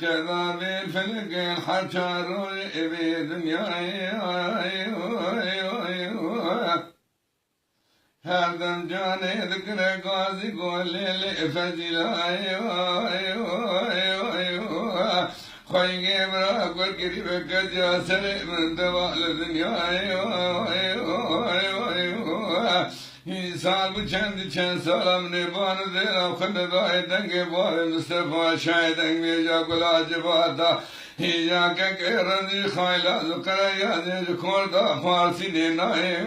كذا بالفلق الحجر بدنيا هذا جاني ذكر قاضي قول لي فزلا خيي براك والقريب كجاسر من دوال الدنيا İnsan bu kendi salam ne bana de akında da eden ki var Mustafa şahiden veya kulacı vada ya ke kerani khayla zukra ya de korda farsi ne nae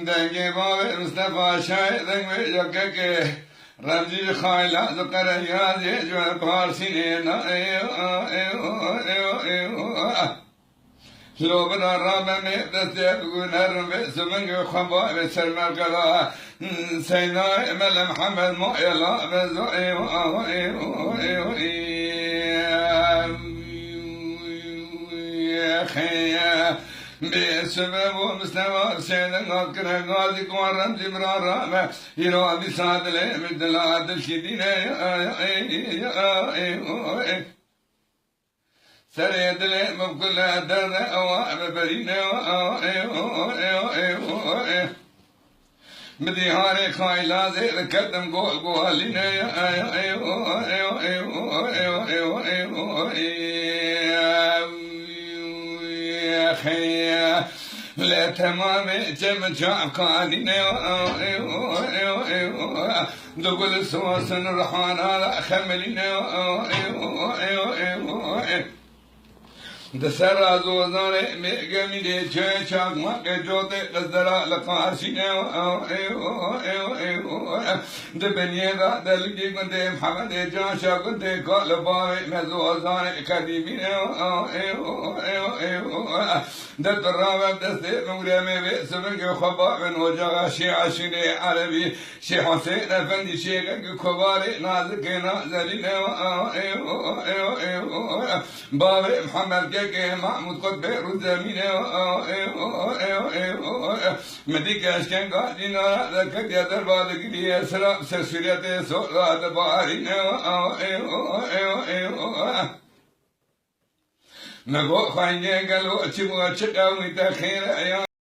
denge var Mustafa şahiden veya ke رمزي خايلة ذكر يا زيج وفارسين لو بنا رابع ميدس ونرم بسمنج خبار سلمى القضاء سينا مل محمد مؤيلا بزوئي يا خيا بسبب ومستوى سيدنا كره غازي كورم جمرارا يرو بساد له بدلاد الشدين سريد له مبكل در اوام برينا بديهاري خايلا زي الكدم قول قوالينا خيا لا تمام جمع قادنا دقل سواس رحانا لا خملنا دسرا زوزان ميغمي دي چاك ما جوت قدرا لقارسينا دبنيدا دلجي كنت محمد جاشا كنت قال باوي مزوزان كديمينا دتراوه دست مغرمي بسمك خبا من وجه شيعة عشري عربي شيخ حسين افندي شيخ كباري نازك نازلين بابي محمد كيكي محمود قد رزمين مديك اشكن قادين ذكر يا دربادك لي سلام سرسرية سورة دبارين نقول خاينة قالوا أتشبوا أتشقوا متأخير